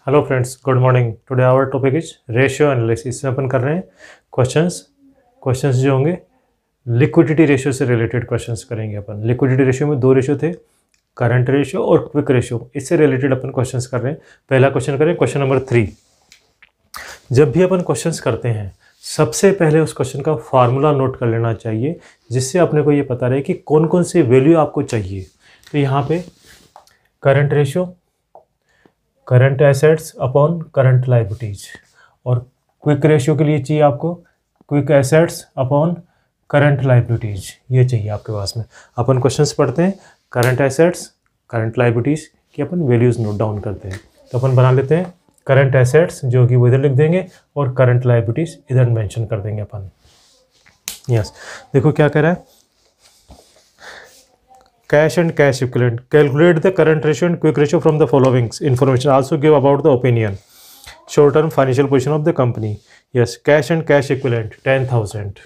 Hello friends, good morning. Today our topic is ratio analysis. इसमें अपन कर रहे हैं क्वेश्चंस जो होंगे लिक्विडिटी रेशियो से रिलेटेड क्वेश्चंस करेंगे अपन। लिक्विडिटी रेशियो में दो रेशियो थे, करंट रेशियो और क्विक रेशियो। इससे रिलेटेड अपन क्वेश्चंस कर रहे हैं। पहला क्वेश्चन करें, क्वेश्चन नंबर 3। जब भी अपन क्वेश्चंस करते हैं सबसे पहले उस क्वेश्चन का फार्मूला नोट कर लेना चाहिए, जिससे अपने को ये पता रहे कि कौन कौन सी वैल्यू आपको चाहिए। तो यहाँ पे current ratio, current assets upon current liabilities, और क्विक रेशियो के लिए चाहिए आपको quick assets upon current liabilities. ये चाहिए आपके पास में। अपन क्वेश्चंस पढ़ते हैं, करंट एसेट्स करंट लायबिलिटीज की अपन वैल्यूज नोट डाउन करते हैं। तो अपन बना लेते हैं करंट एसेट्स जो कि वो इधर लिख देंगे और करंट लायबिलिटीज इधर मेंशन कर देंगे अपन। यस, देखो क्या कह रहा है, cash and cash equivalent. Calculate the current ratio and quick ratio from the following information. Also give about the opinion. Short term financial position of the company. Yes, cash and cash equivalent 10,000.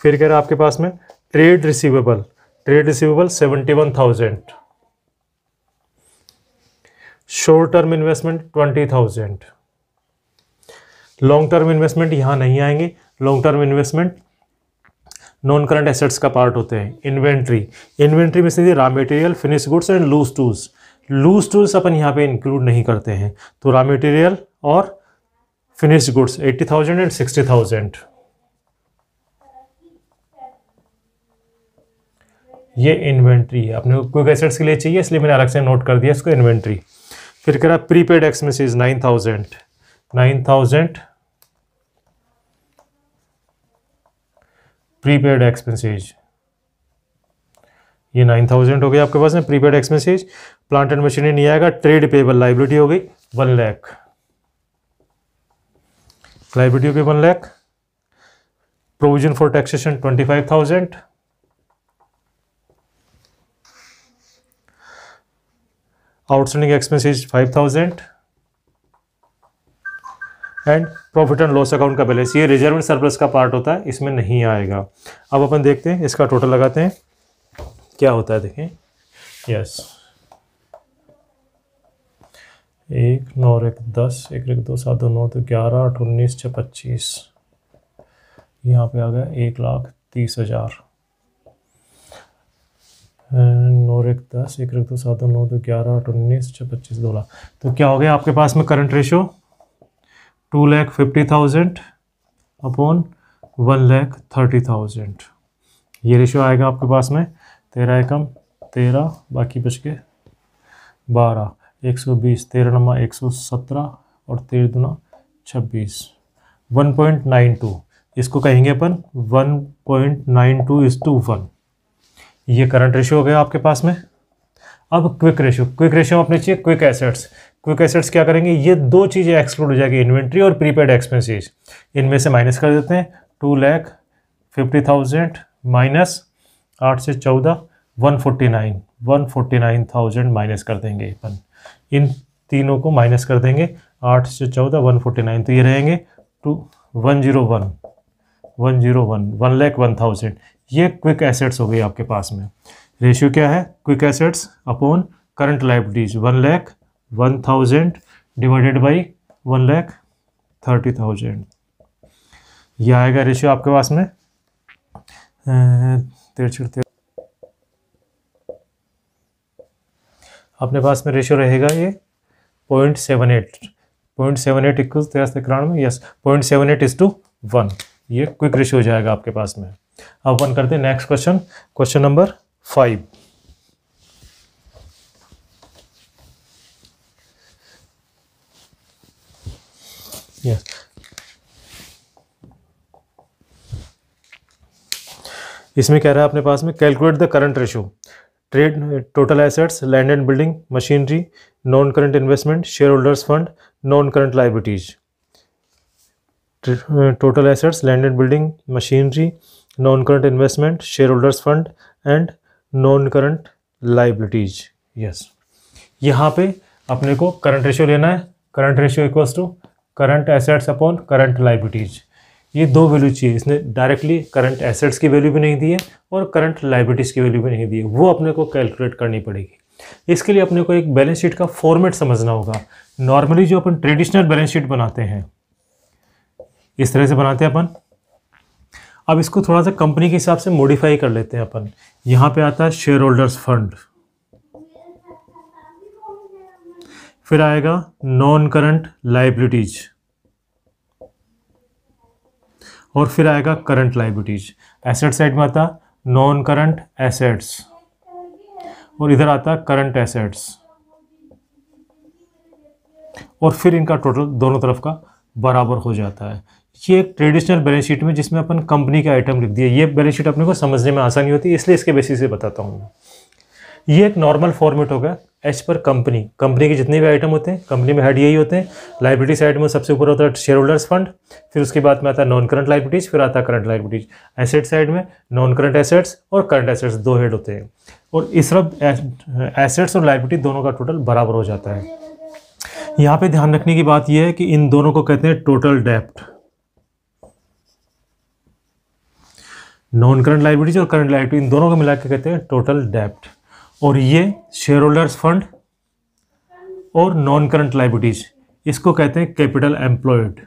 फिर कह रहा है आपके पास में trade receivable 71,000. Short term investment 20,000. Long term investment यहाँ नहीं आएंगे। Long term investment non current assets का पार्ट होते हैं। इन्वेंट्री में से raw material, finish goods and loose tools अपन यहाँ पे इंक्लूड नहीं करते हैं। तो रॉ मटेरियल और फिनिश गुड्स 80,000 एंड 60,000। ये इन्वेंट्री है, अपने को क्विक एसेट्स के लिए चाहिए, इसलिए मैंने अलग से नोट कर दिया इसको इन्वेंट्री। फिर कह रहा प्रीपेड एक्सपेंसेस 9,000 प्रीपेड एक्सपेंसेज, ये 9,000 हो गया आपके पास में prepaid expenses. Plant and machinery नहीं आएगा। ट्रेड पेबल लाइबिलिटी हो गई 1 लाख, लाइबिलिटी हो गई 1 lakh. Provision for taxation 25,000। Outstanding expenses 5,000 and profit and loss account का बैलेंस, ये रिजर्व एंड सरप्लस का पार्ट होता है, इसमें नहीं आएगा। अब अपन देखते हैं इसका टोटल लगाते हैं क्या होता है। देखें, यस, 1 9 1 10 1 1 2 7 2 9 2 11 8 19 6 25, यहाँ पे आ गया 1,30,000। 9 1 10 1 1 2 7 2 9 2 11 8 19 6 25 2 लाख। तो क्या हो गया आपके पास में करंट रेशियो 2,50,000 अपॉन 1,30,000। ये रेशियो आएगा आपके पास में। 13 एकम 13, बाकी बच के 12, 120, 13 नमा 117 और 13 दूना 26, 1.92। इसको कहेंगे अपन 1.92:1। ये करंट रेशियो हो गया आपके पास में। अब क्विक रेशियो अपने चाहिए क्विक एसेट्स क्या करेंगे, ये दो चीज़ें एक्सक्लूड हो जाएगी, इन्वेंट्री और प्रीपेड एक्सपेंसेस। इनमें से माइनस कर देते हैं। 2,50,000 माइनस 8 से 14 149,000 माइनस कर देंगे अपन। इन तीनों को माइनस कर देंगे, 8 से 14 149, तो ये रहेंगे 101 1,01,000। ये क्विक एसेट्स हो गई आपके पास में। रेशियो क्या है, quick assets upon current liabilities 1,01,000 divided by 1,30,000। ये आएगा रेशियो आपके पास में। अपने पास में रेशियो रहेगा ये 0.78 इक्वल 93 में। यस, 0.78:1। ये क्विक रेशियो हो जाएगा आपके पास में। अब अपन करते हैं नेक्स्ट क्वेश्चन नंबर 5। यस, इसमें कह रहा है अपने पास में calculate the current ratio, trade total assets, land and building, machinery, non current investment, shareholders fund, non current liabilities. Total assets, land and building, machinery, non current investment, shareholders fund and non current liabilities. Yes, यहाँ पे अपने को current ratio लेना है। Current ratio equals to current assets upon current liabilities. ये दो value चाहिए। इसने डायरेक्टली करंट एसेट्स की वैल्यू भी नहीं दी है और करंट लायबिलिटीज़ की वैल्यू भी नहीं दी है, वो अपने को कैलकुलेट करनी पड़ेगी। इसके लिए अपने को एक बैलेंस शीट का फॉर्मेट समझना होगा। नॉर्मली जो अपन ट्रेडिशनल बैलेंस शीट बनाते हैं इस तरह से बनाते हैं अपन। अब इसको थोड़ा सा कंपनी के हिसाब से मॉडिफाई कर लेते हैं अपन। यहाँ पे आता है शेयर होल्डर्स फंड, फिर आएगा नॉन करंट लाइबिलिटीज, और फिर आएगा करंट लाइबिलिटीज। एसेट साइड में आता नॉन करंट एसेट्स, और इधर आता करंट एसेट्स, और फिर इनका टोटल दोनों तरफ का बराबर हो जाता है। ये एक ट्रेडिशनल बैलेंस शीट में जिसमें अपन कंपनी के आइटम लिख दिए। ये बैलेंस शीट अपने को समझने में आसानी होती है, इसलिए इसके बेसिस से बताता हूँ। ये एक नॉर्मल फॉर्मेट होगा एज पर कंपनी। कंपनी के जितने भी आइटम होते हैं, कंपनी में हेड यही होते हैं। लाइबिलिटी साइड में सबसे ऊपर होता है शेयर होल्डर्स फंड, फिर उसके बाद में आता है नॉन करंट लाइबिलिटीज, फिर आता है करंट लाइबिलिटीज। एसेट साइड में नॉन करंट एसेट्स और करंट एसेट्स दो हेड होते हैं, और इस तरफ एसेट्स और लाइबिलिटी दोनों का टोटल बराबर हो जाता है। यहाँ पे ध्यान रखने की बात यह है कि इन दोनों को कहते हैं टोटल डेप्ट। नॉन करंट लाइबिलिटीज और करंट लाइबिलिटी इन दोनों को मिला के कहते हैं टोटल डेप्ट। और ये शेयर होल्डर्स फंड और नॉन करंट लाइबिलिटीज इसको कहते हैं कैपिटल एम्प्लॉयड।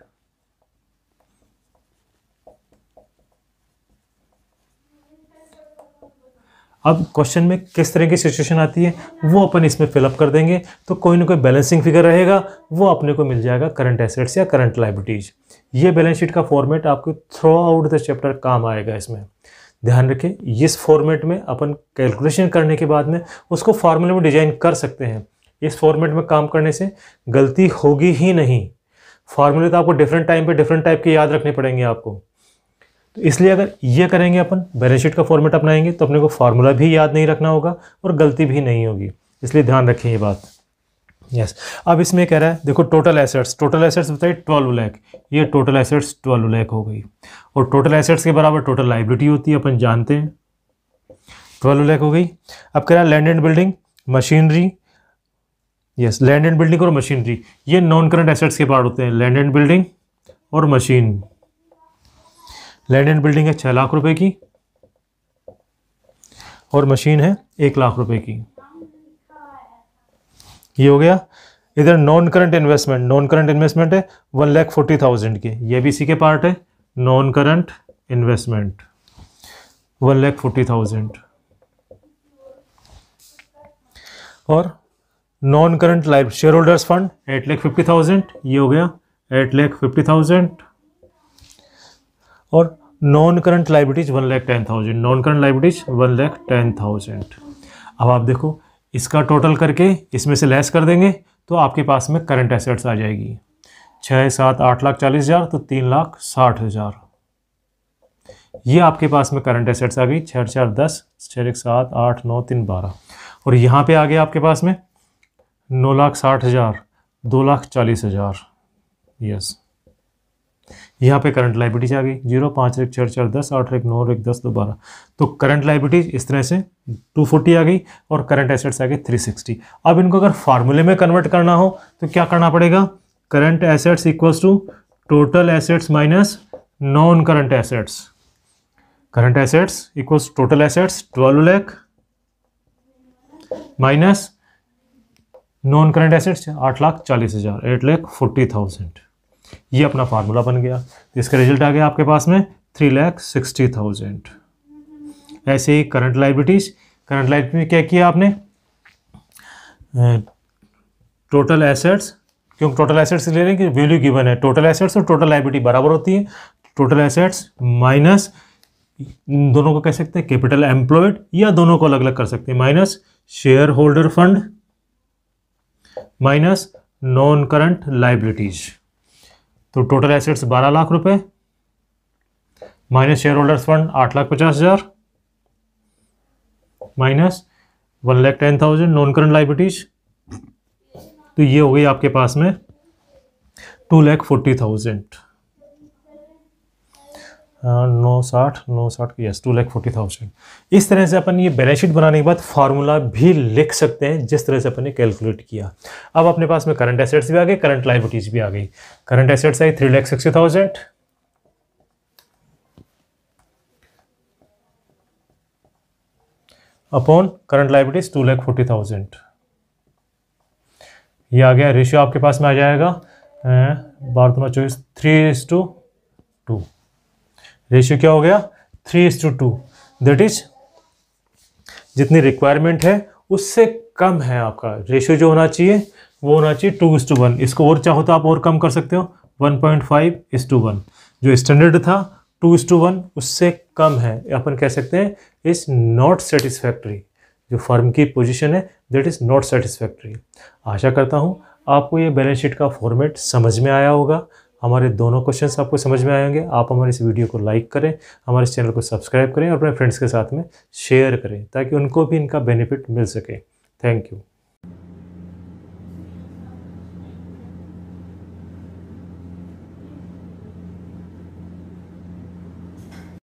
अब क्वेश्चन में किस तरह की सिचुएशन आती है वो अपन इसमें फिलअप कर देंगे, तो कोई ना कोई बैलेंसिंग फिगर रहेगा, वो अपने को मिल जाएगा करंट एसेट्स या करंट लाइबिलिटीज। ये बैलेंस शीट का फॉर्मेट आपको थ्रू आउट द चैप्टर काम आएगा। इसमें ध्यान रखें, इस फॉर्मेट में अपन कैलकुलेशन करने के बाद में उसको फार्मूले में डिजाइन कर सकते हैं। इस फॉर्मेट में काम करने से गलती होगी ही नहीं। फार्मूले तो आपको डिफरेंट टाइम पे डिफरेंट टाइप के याद रखने पड़ेंगे आपको, तो इसलिए अगर ये करेंगे अपन बैलेंस शीट का फॉर्मेट अपनाएंगे तो अपने को फार्मूला भी याद नहीं रखना होगा और गलती भी नहीं होगी, इसलिए ध्यान रखें ये बात। यस, अब इसमें कह रहा है देखो टोटल एसेट्स बताइए 12 लाख। ये टोटल एसेट्स 12 लाख हो गई, और टोटल एसेट्स के बराबर टोटल लाइबिलिटी होती है, अपन जानते हैं 12 लाख हो गई। अब कह रहा है land and building machinery. Yes, land and building और मशीनरी ये नॉन करंट एसेट्स के पार्ट होते हैं। लैंड एंड बिल्डिंग और मशीन, लैंड एंड बिल्डिंग है 6 लाख रुपए की और मशीन है 1 लाख रुपए की। ये हो गया। इधर नॉन करंट इन्वेस्टमेंट है 1,40,000 के, ये भी इसी के पार्ट है। नॉन करंट इन्वेस्टमेंट 1,40,000, और non current life share holders fund 8,50,000, ये हो गया 8,50,000, और non current liabilities 1,10,000, non current liabilities 1,10,000। अब आप देखो इसका टोटल करके इसमें से लेस कर देंगे तो आपके पास में करंट एसेट्स आ जाएगी 6, 7, 8,40,000 तो 3,60,000। ये आपके पास में करंट एसेट्स आ गई 6, 4, 10, 6, 1, 7, 8, 9, 3, 12, और यहाँ पे आ गया आपके पास में 9,60,000, 2,40,000। यस, यहाँ पे करंट लाइबिलिटीज आ गई 0, 5, 1, 4, 4, 10, 8, 1, 9, 1, 10, 2, 12। तो करंट लाइबिलिटीज इस तरह से 240 आ गई और करंट एसेट्स आ गई 360। अब इनको अगर फार्मूले में कन्वर्ट करना हो तो क्या करना पड़ेगा? Current assets equals to total assets minus non current assets. Current assets equals total assets 12 lakh minus non current assets 8,40,000, 8,40,000। ये अपना फार्मूला बन गया। तो इसका रिजल्ट आ गया आपके पास में 3,60,000। ऐसे ही करंट लाइबिलिटीज में क्या किया आपने? टोटल एसेट्स, क्योंकि टोटल एसेट्स ले रहे हैं कि वैल्यू गिवन है, टोटल एसेट्स और टोटल लाइबिलिटी बराबर होती है। टोटल एसेट्स माइनस, दोनों को कह सकते हैं कैपिटल एम्प्लॉयड, या दोनों को अलग अलग कर सकते हैं, minus share holder fund minus non current liabilities. तो टोटल एसेट्स 12 लाख रुपए minus share holders fund 8,50,000 minus 1,10,000 non current liabilities. तो ये हो गई आपके पास में 2,40,000। 960 यस 2,40,000। इस तरह से अपन ये बैलेंस शीट बनाने के बाद फार्मूला भी लिख सकते हैं जिस तरह से अपन ने कैलकुलेट किया। अब अपने पास में करंट एसेट्स भी आ गए, करंट लाइबिलिटीज भी आ गई। Current assets I 3,60,000 upon current liabilities 2,40,000। ये आ गया रेशियो आपके पास में आ जाएगा 12×24 3:2। रेशियो क्या हो गया 3:2। दैट इज जितनी रिक्वायरमेंट है उससे कम है आपका रेशियो। जो होना चाहिए वो होना चाहिए 2:1। इसको और चाहो तो आप और कम कर सकते हो 1.5:1। जो स्टैंडर्ड था 2:1 उससे कम है, अपन कह सकते हैं इज नॉट सेटिस्फैक्ट्री। जो फर्म की पोजीशन है दैट इज़ नॉट सेटिस्फैक्ट्री। आशा करता हूँ आपको ये बैलेंस शीट का फॉर्मेट समझ में आया होगा। हमारे दोनों क्वेश्चंस आपको समझ में आएंगे। आप हमारे इस वीडियो को लाइक करें, हमारे इस चैनल को सब्सक्राइब करें और अपने फ्रेंड्स के साथ में शेयर करें ताकि उनको भी इनका बेनिफिट मिल सके। Thank you.